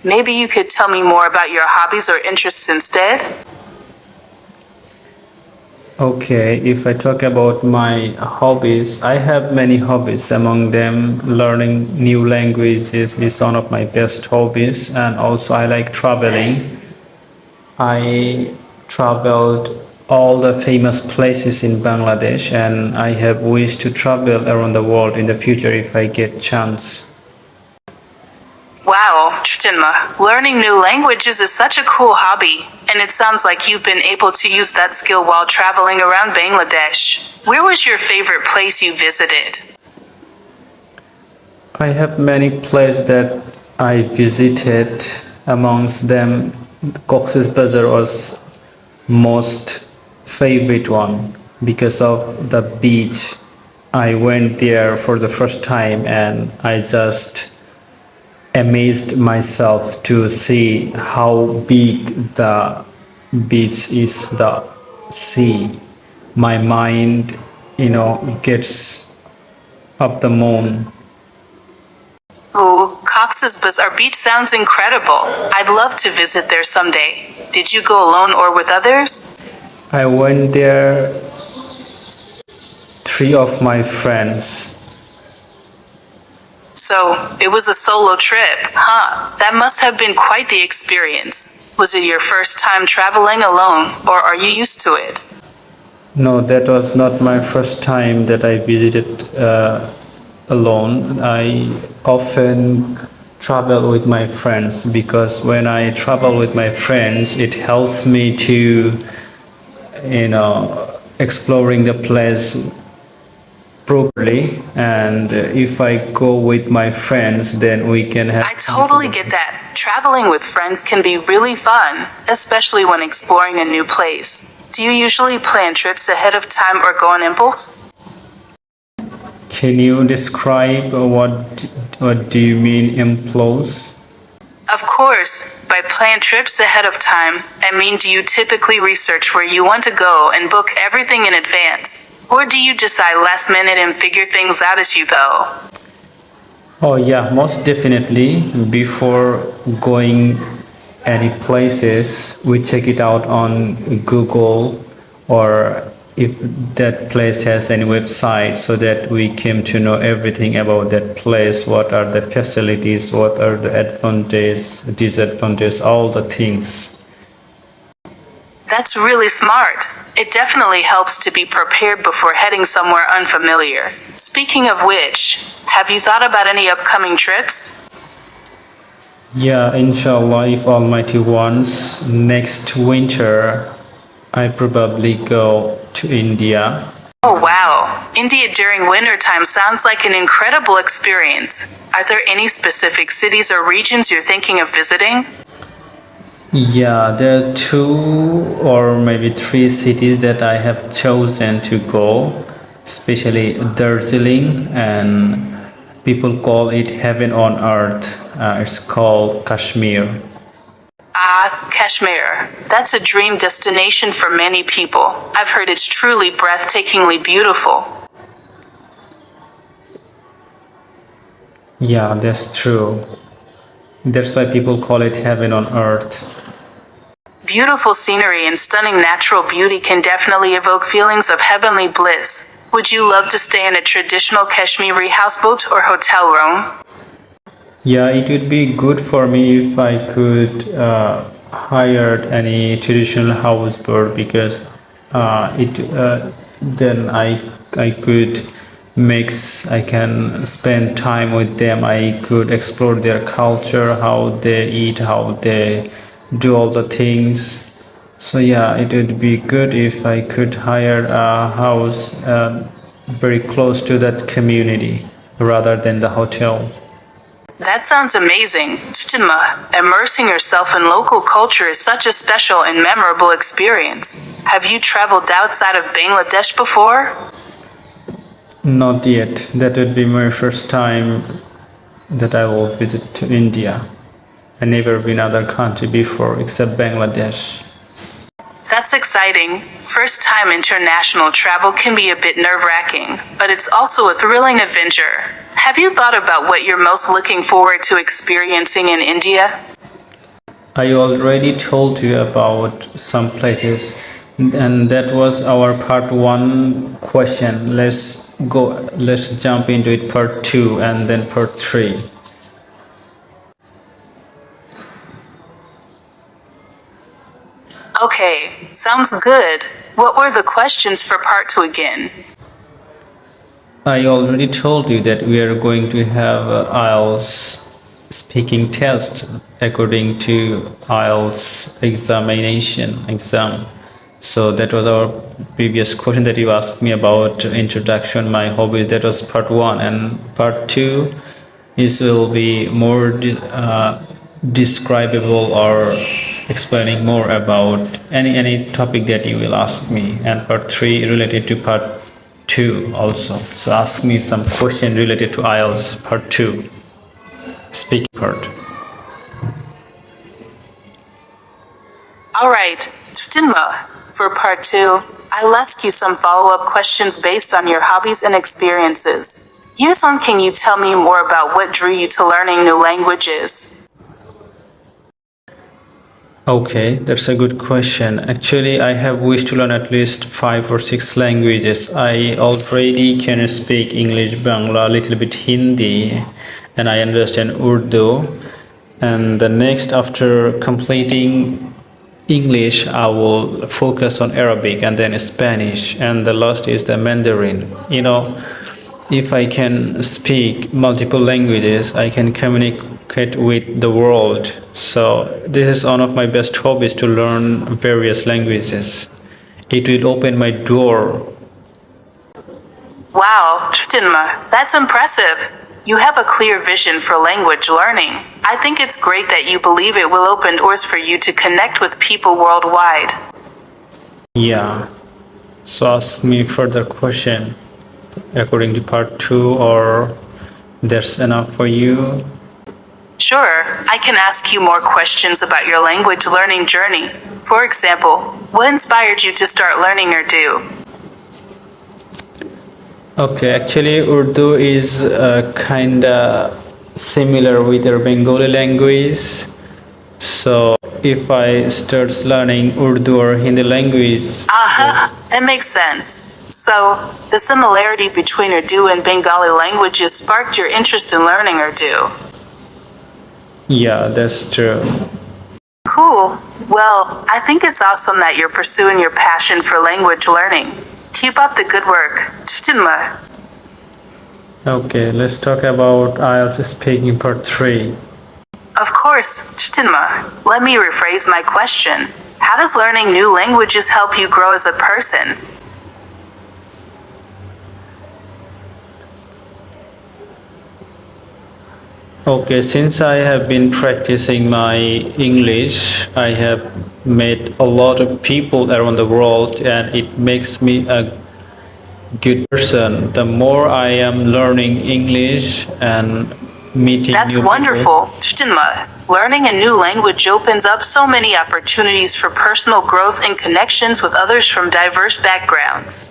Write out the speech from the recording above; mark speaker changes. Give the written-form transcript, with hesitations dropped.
Speaker 1: Maybe you could tell me more about your hobbies or interests instead?
Speaker 2: Okay, if I talk about my hobbies, I have many hobbies. Among them, learning new languages is one of my best hobbies, and also I like traveling. I traveled all the famous places in Bangladesh, and I have wished to travel around the world in the future if I get chance.
Speaker 1: Wow, Chinma, learning new languages is such a cool hobby, and it sounds like you've been able to use that skill while traveling around Bangladesh. Where was your favorite place you visited?
Speaker 2: I have many places that I visited. Amongst them, Cox's Bazar was most favorite one because of the beach. I went there for the first time and I just amazed myself to see how big the beach is, the sea. My mind, gets up the moon.
Speaker 1: Ooh, Cox's Bazar Beach sounds incredible. I'd love to visit there someday. Did you go alone or with others?
Speaker 2: I went there, three of my friends.
Speaker 1: So, it was a solo trip, huh? That must have been quite the experience. Was it your first time traveling alone, or are you used to it?
Speaker 2: No, that was not my first time that I visited alone. I often travel with my friends because when I travel with my friends, it helps me to, exploring the place properly. And if I go with my friends, then we can have.
Speaker 1: I totally get that. Traveling with friends can be really fun, especially when exploring a new place. Do you usually plan trips ahead of time or go on impulse?
Speaker 2: Can you describe what do you mean impulse?
Speaker 1: Of course, by plan trips ahead of time, I mean, do you typically research where you want to go and book everything in advance? Or do you decide last minute and figure things out as you go?
Speaker 2: Oh yeah, most definitely. Before going any places, we check it out on Google, or if that place has any website, so that we came to know everything about that place. What are the facilities? What are the advantages, disadvantages, all the things.
Speaker 1: That's really smart. It definitely helps to be prepared before heading somewhere unfamiliar. Speaking of which, have you thought about any upcoming trips?
Speaker 2: Yeah, inshallah, if Almighty wants, next winter I probably go to India.
Speaker 1: Oh wow, India during winter time sounds like an incredible experience. Are there any specific cities or regions you're thinking of visiting?
Speaker 2: Yeah, there are two or maybe three cities that I have chosen to go, especially Darjeeling, and people call it heaven on earth. It's called Kashmir.
Speaker 1: Ah, Kashmir. That's a dream destination for many people. I've heard it's truly breathtakingly beautiful.
Speaker 2: Yeah, that's true. That's why people call it heaven on earth.
Speaker 1: Beautiful scenery and stunning natural beauty can definitely evoke feelings of heavenly bliss. Would you love to stay in a traditional Kashmiri houseboat or hotel room?
Speaker 2: Yeah, it would be good for me if I could hire any traditional houseboat because it then I could I can spend time with them. I could explore their culture, how they eat, how they do all the things. So yeah, it would be good if I could hire a house very close to that community rather than the hotel.
Speaker 1: That sounds amazing. Stima, immersing yourself in local culture is such a special and memorable experience. Have you traveled outside of Bangladesh before?
Speaker 2: Not yet. That would be my first time that I will visit to India. I never been other country before except Bangladesh.
Speaker 1: That's exciting. First time international travel can be a bit nerve-wracking, but it's also a thrilling adventure. Have you thought about what you're most looking forward to experiencing in India?
Speaker 2: I already told you about some places, and that was our part one question. Let's jump into it part two and then part three.
Speaker 1: Okay, sounds good. What were the questions for part two again?
Speaker 2: I already told you that we are going to have a IELTS speaking test according to IELTS exam. So that was our previous question that you asked me about introduction, my hobbies. That was part one, and part two is will be more describable or explaining more about any topic that you will ask me, and part three related to part two also. So ask me some question related to IELTS part two, speaking part.
Speaker 1: Alright, Tinma, for part two, I'll ask you some follow-up questions based on your hobbies and experiences. Yusun, can you tell me more about what drew you to learning new languages?
Speaker 2: Okay, that's a good question. Actually, I have wished to learn at least 5 or 6 languages. I already can speak English, Bangla, a little bit Hindi, and I understand Urdu. And the next, after completing English, I will focus on Arabic and then Spanish, and the last is the Mandarin. If I can speak multiple languages, I can communicate with the world. So, this is one of my best hobbies to learn various languages. It will open my door.
Speaker 1: Wow, Tinma, that's impressive. You have a clear vision for language learning. I think it's great that you believe it will open doors for you to connect with people worldwide.
Speaker 2: Yeah. So, ask me further question according to part two, or that's enough for you.
Speaker 1: Sure, I can ask you more questions about your language learning journey. For example, what inspired you to start learning Urdu?
Speaker 2: Okay, actually, Urdu is kinda similar with your Bengali language. So, if I start learning Urdu or Hindi language,
Speaker 1: Aha, that makes sense. So, the similarity between Urdu and Bengali languages sparked your interest in learning Urdu.
Speaker 2: yeah, that's true.
Speaker 1: Cool. Well, I think it's awesome that you're pursuing your passion for language learning. Keep up the good work. Tinma.
Speaker 2: Okay, let's talk about IELTS speaking part three.
Speaker 1: Of course, Tinma. Let me rephrase my question. How does learning new languages help you grow as a person?
Speaker 2: Okay, since I have been practicing my English, I have met a lot of people around the world, and it makes me a good person. The more I am learning English and meeting
Speaker 1: That's
Speaker 2: new people.
Speaker 1: wonderful, Tinma. Learning a new language opens up so many opportunities for personal growth and connections with others from diverse backgrounds.